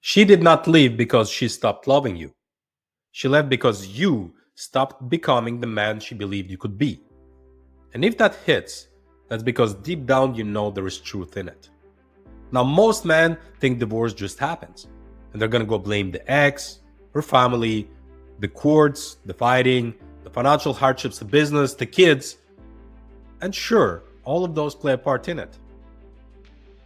She did not leave because she stopped loving you. She left because you stopped becoming the man she believed you could be. And if that hits, that's because deep down you know there is truth in it. Now, most men think divorce just happens, and they're gonna go blame the ex, her family, the courts, the fighting, the financial hardships, the business, the kids. And sure, all of those play a part in it.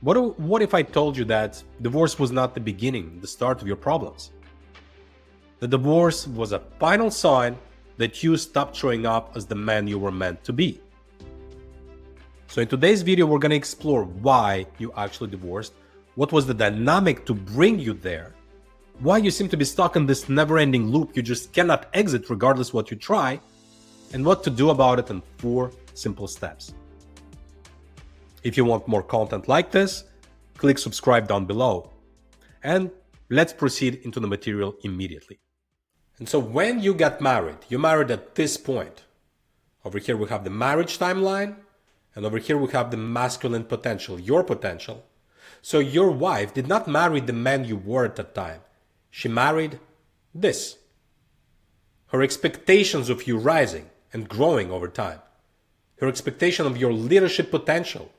What if I told you that divorce was not the beginning, the start of your problems? The divorce was a final sign that you stopped showing up as the man you were meant to be. So in today's video, we're going to explore why you actually divorced, what was the dynamic to bring you there, why you seem to be stuck in this never-ending loop you just cannot exit regardless what you try, and what to do about it in 4 simple steps. If you want more content like this, click subscribe down below. And let's proceed into the material immediately. And so when you got married, you married at this point. Over here we have the marriage timeline, and over here we have the masculine potential, your potential. So your wife did not marry the man you were at that time. She married this. Her expectations of you rising and growing over time. Her expectation of your leadership potential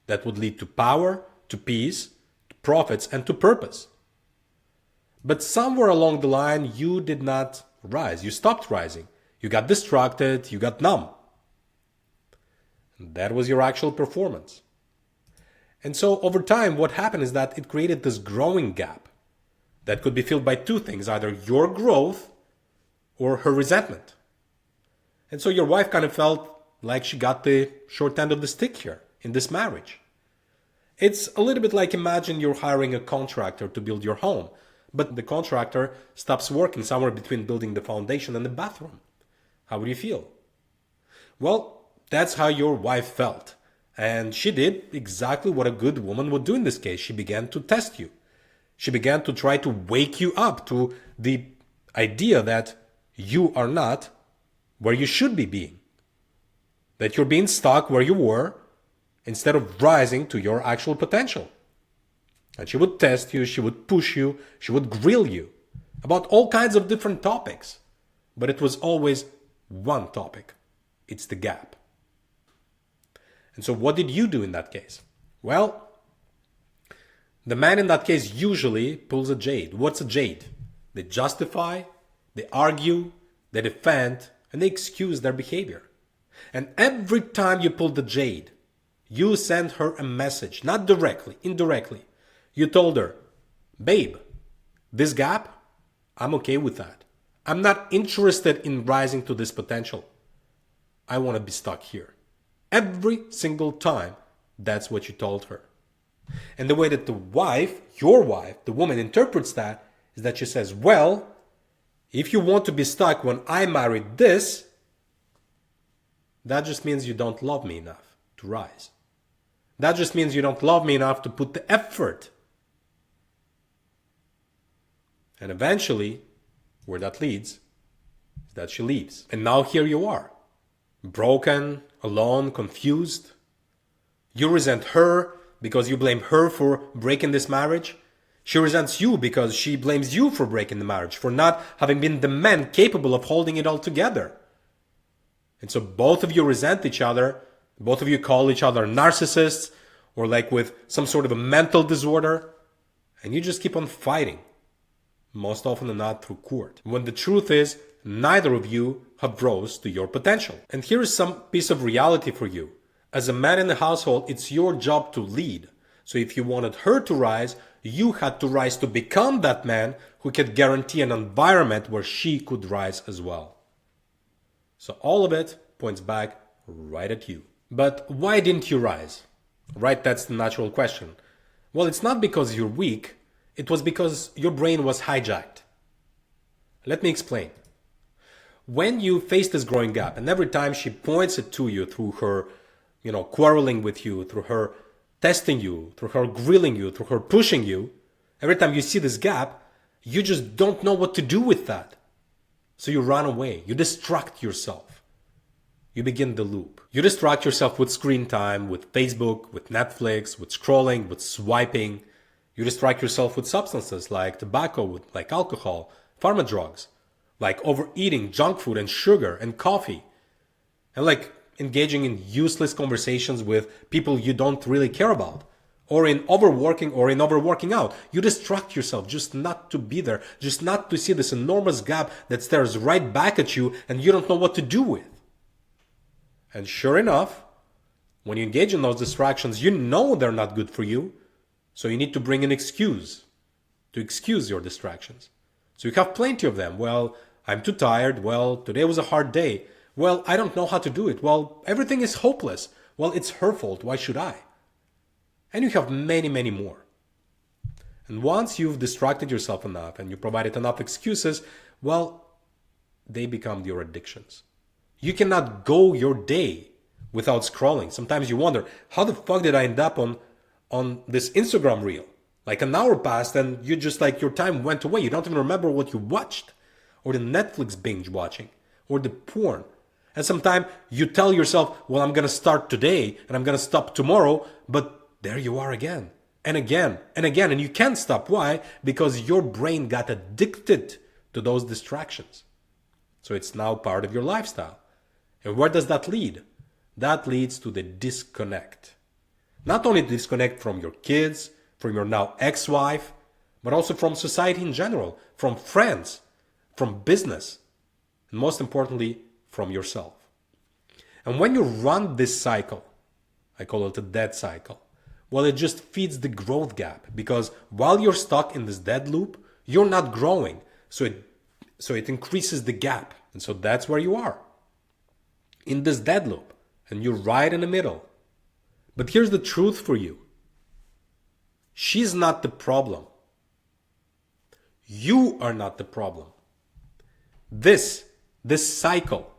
that would lead to power, to peace, to profits, and to purpose. But somewhere along the line, you did not rise. You stopped rising. You got distracted. You got numb. And that was your actual performance. And so over time, what happened is that it created this growing gap that could be filled by 2 things, either your growth or her resentment. And so your wife kind of felt like she got the short end of the stick here in this marriage. It's a little bit like, imagine you're hiring a contractor to build your home, but the contractor stops working somewhere between building the foundation and the bathroom. How would you feel? Well, that's how your wife felt. And she did exactly what a good woman would do in this case. She began to test you. She began to try to wake you up to the idea that you are not where you should be being. That you're being stuck where you were instead of rising to your actual potential. And she would test you, she would push you, she would grill you about all kinds of different topics. But it was always one topic. It's the gap. And so what did you do in that case? Well, the man in that case usually pulls a jade. What's a jade? They justify, they argue, they defend, and they excuse their behavior. And every time you pull the jade, you send her a message, not directly, indirectly. You told her, babe, this gap, I'm okay with that. I'm not interested in rising to this potential. I want to be stuck here. Every single time, that's what you told her. And the way that the wife, your wife, the woman interprets that is that she says, well, if you want to be stuck when I married this, that just means you don't love me enough to rise. That just means you don't love me enough to put the effort. And eventually, where that leads, is that she leaves. And now here you are, broken, alone, confused. You resent her because you blame her for breaking this marriage. She resents you because she blames you for breaking the marriage, for not having been the man capable of holding it all together. And so both of you resent each other. Both of you call each other narcissists or like with some sort of a mental disorder. And you just keep on fighting. Most often than not through court. When the truth is, neither of you have rose to your potential. And here is some piece of reality for you. As a man in the household, it's your job to lead. So if you wanted her to rise, you had to rise to become that man who could guarantee an environment where she could rise as well. So all of it points back right at you. But why didn't you rise? Right, that's the natural question. Well, it's not because you're weak. It was because your brain was hijacked. Let me explain. When you face this growing gap, and every time she points it to you through her, quarreling with you, through her testing you, through her grilling you, through her pushing you, every time you see this gap, you just don't know what to do with that. So you run away, you distract yourself. You begin the loop. You distract yourself with screen time, with Facebook, with Netflix, with scrolling, with swiping. You distract yourself with substances like tobacco, like alcohol, pharma drugs, like overeating junk food and sugar and coffee, and like engaging in useless conversations with people you don't really care about, or in overworking out. You distract yourself just not to be there, just not to see this enormous gap that stares right back at you and you don't know what to do with. And sure enough, when you engage in those distractions, you know they're not good for you. So you need to bring an excuse to excuse your distractions. So you have plenty of them. Well, I'm too tired. Well, today was a hard day. Well, I don't know how to do it. Well, everything is hopeless. Well, it's her fault. Why should I? And you have many, many more. And once you've distracted yourself enough and you provided enough excuses, well, they become your addictions. You cannot go your day without scrolling. Sometimes you wonder, how the fuck did I end up on this Instagram reel? Like an hour passed and you just like your time went away. You don't even remember what you watched, or the Netflix binge watching, or the porn. And sometimes you tell yourself, well, I'm going to start today and I'm going to stop tomorrow. But there you are again and again and again. And you can't stop. Why? Because your brain got addicted to those distractions. So it's now part of your lifestyle. And where does that lead? That leads to the disconnect. Not only disconnect from your kids, from your now ex-wife, but also from society in general, from friends, from business, and most importantly, from yourself. And when you run this cycle, I call it a dead cycle, well, it just feeds the growth gap, because while you're stuck in this dead loop, you're not growing. So it increases the gap. And so that's where you are, in this dead loop, and you're right in the middle. But here's the truth for you. She's not the problem. You are not the problem. This cycle,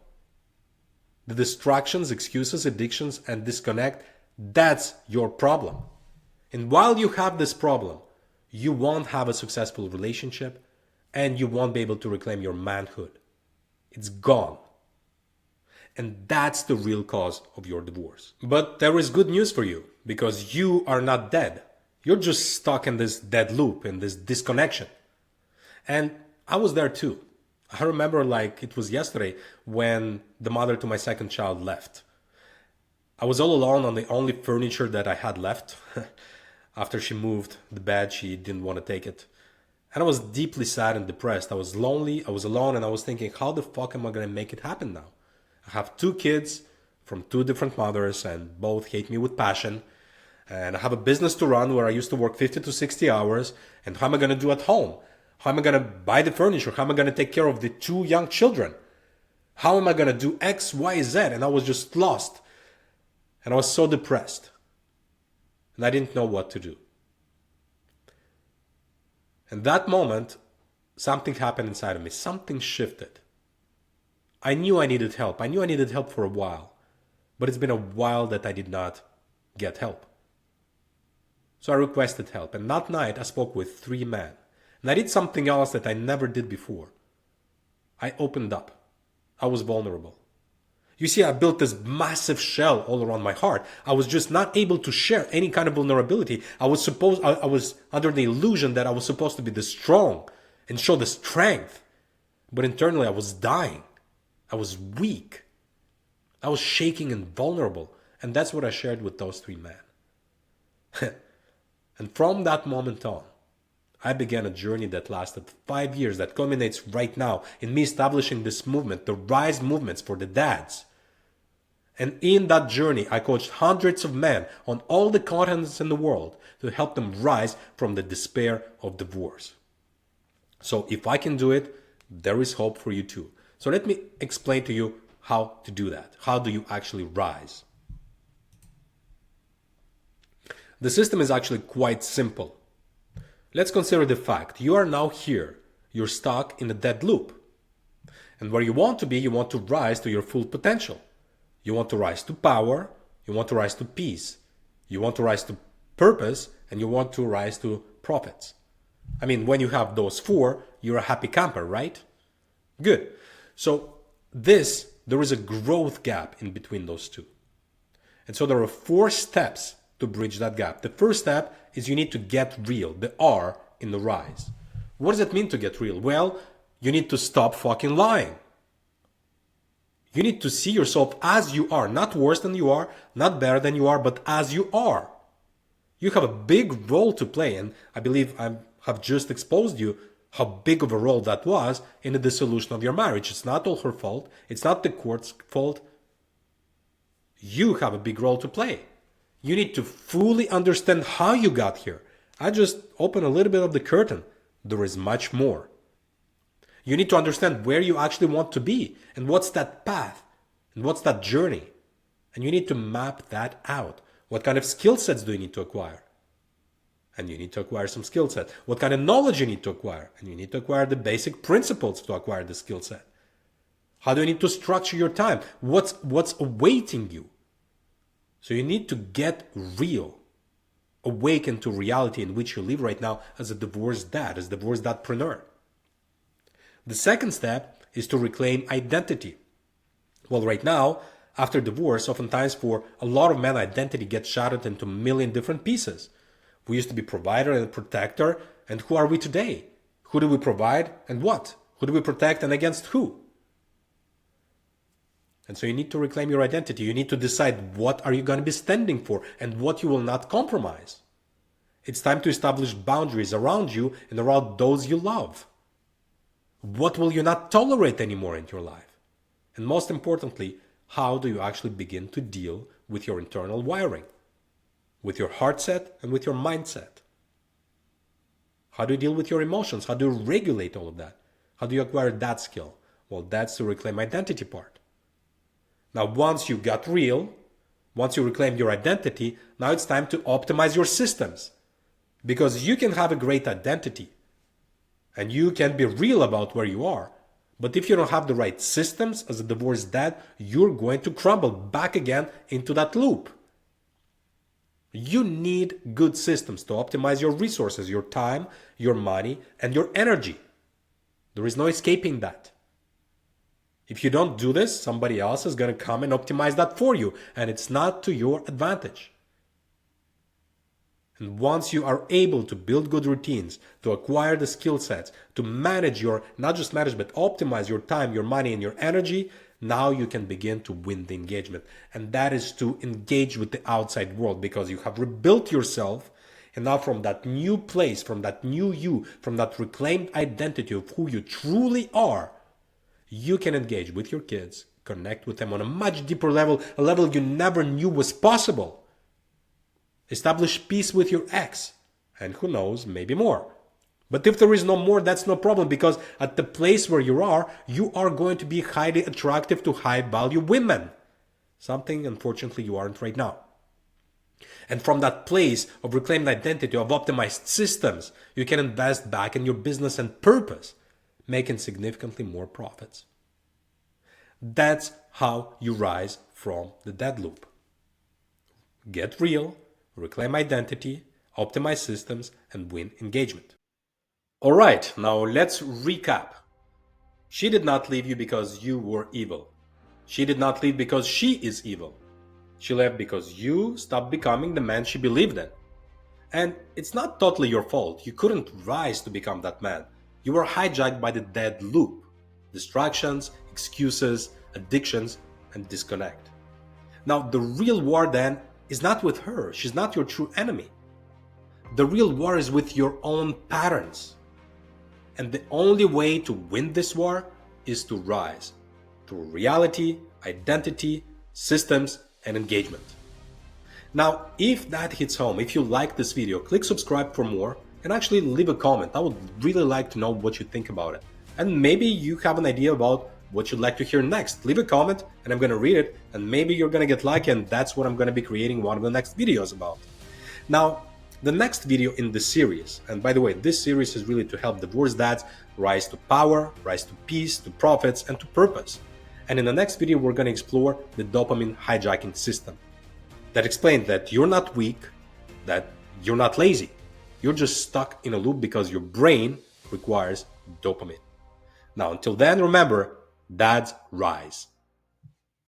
the distractions, excuses, addictions, and disconnect, that's your problem. And while you have this problem, you won't have a successful relationship and you won't be able to reclaim your manhood. It's gone. And that's the real cause of your divorce. But there is good news for you, because you are not dead. You're just stuck in this dead loop, in this disconnection. And I was there too. I remember like it was yesterday when the mother to my second child left. I was all alone on the only furniture that I had left. After she moved the bed, she didn't want to take it. And I was deeply sad and depressed. I was lonely, I was alone, and I was thinking, how the fuck am I going to make it happen now? I have 2 kids from 2 different mothers and both hate me with passion. And I have a business to run where I used to work 50 to 60 hours. And how am I going to do at home? How am I going to buy the furniture? How am I going to take care of the 2 young children? How am I going to do X, Y, Z? And I was just lost. And I was so depressed. And I didn't know what to do. And that moment, something happened inside of me. Something shifted. I knew I needed help. I knew I needed help for a while. But it's been a while that I did not get help. So I requested help. And that night I spoke with 3 men. And I did something else that I never did before. I opened up. I was vulnerable. You see, I built this massive shell all around my heart. I was just not able to share any kind of vulnerability. I was under the illusion that I was supposed to be the strong and show the strength. But internally I was dying. I was weak. I was shaking and vulnerable. And that's what I shared with those 3 men. And from that moment on, I began a journey that lasted 5 years, that culminates right now in me establishing this movement, the Rise movements for the dads. And in that journey, I coached hundreds of men on all the continents in the world to help them rise from the despair of divorce. So if I can do it, there is hope for you too. So let me explain to you how to do that. How do you actually rise? The system is actually quite simple. Let's consider the fact you are now here. You're stuck in a dead loop. And where you want to rise to your full potential. You want to rise to power. You want to rise to peace. You want to rise to purpose. And you want to rise to profits. I mean, when you have those 4, you're a happy camper, right? Good. So there is a growth gap in between those 2. And so there are 4 steps to bridge that gap. The first step is you need to get real, the R in the rise. What does it mean to get real? Well, you need to stop fucking lying. You need to see yourself as you are, not worse than you are, not better than you are, but as you are. You have a big role to play, and I believe I have just exposed you how big of a role that was in the dissolution of your marriage. It's not all her fault. It's not the court's fault. You have a big role to play. You need to fully understand how you got here. I just opened a little bit of the curtain. There is much more. You need to understand where you actually want to be and what's that path and what's that journey. And you need to map that out. What kind of skill sets do you need to acquire? And you need to acquire some skill set. What kind of knowledge you need to acquire? And you need to acquire the basic principles to acquire the skill set. How do you need to structure your time? What's awaiting you? So you need to get real. Awaken to reality in which you live right now as a divorced dad, as a divorced dadpreneur. The second step is to reclaim identity. Well, right now, after divorce, oftentimes for a lot of men, identity gets shattered into a million different pieces. We used to be provider and protector, and who are we today? Who do we provide and what? Who do we protect and against who? And so you need to reclaim your identity. You need to decide what are you going to be standing for and what you will not compromise. It's time to establish boundaries around you and around those you love. What will you not tolerate anymore in your life? And most importantly, how do you actually begin to deal with your internal wiring? With your heart set and with your mindset? How do you deal with your emotions? How do you regulate all of that? How do you acquire that skill? Well, that's the reclaim identity part. Now, once you got real, once you reclaim your identity, now it's time to optimize your systems. Because you can have a great identity and you can be real about where you are. But if you don't have the right systems as a divorced dad, you're going to crumble back again into that loop. You need good systems to optimize your resources, your time, your money, and your energy. There is no escaping that. If you don't do this, somebody else is going to come and optimize that for you, and it's not to your advantage. And once you are able to build good routines, to acquire the skill sets, to manage your, not just manage, but optimize your time, your money, and your energy, now you can begin to win the engagement. And that is to engage with the outside world because you have rebuilt yourself. And now from that new place, from that new you, from that reclaimed identity of who you truly are, you can engage with your kids, connect with them on a much deeper level, a level you never knew was possible. Establish peace with your ex, and who knows, maybe more. But if there is no more, that's no problem because at the place where you are going to be highly attractive to high-value women. Something, unfortunately, you aren't right now. And from that place of reclaimed identity, of optimized systems, you can invest back in your business and purpose, making significantly more profits. That's how you rise from the dead loop. Get real, reclaim identity, optimize systems, and win engagement. Alright, now let's recap. She did not leave you because you were evil. She did not leave because she is evil. She left because you stopped becoming the man she believed in. And it's not totally your fault. You couldn't rise to become that man. You were hijacked by the dead loop. Distractions, excuses, addictions, and disconnect. Now, the real war then is not with her. She's not your true enemy. The real war is with your own patterns. And the only way to win this war is to rise through reality, identity, systems, and engagement. Now, if that hits home, if you like this video, click subscribe for more and actually leave a comment. I would really like to know what you think about it. And maybe you have an idea about what you'd like to hear next. Leave a comment and I'm going to read it, and maybe you're going to get lucky and that's what I'm going to be creating one of the next videos about. Now, the next video in this series, and by the way, this series is really to help divorced dads rise to power, rise to peace, to profits, and to purpose. And in the next video, we're going to explore the dopamine hijacking system that explains that you're not weak, that you're not lazy. You're just stuck in a loop because your brain requires dopamine. Now, until then, remember, dads rise.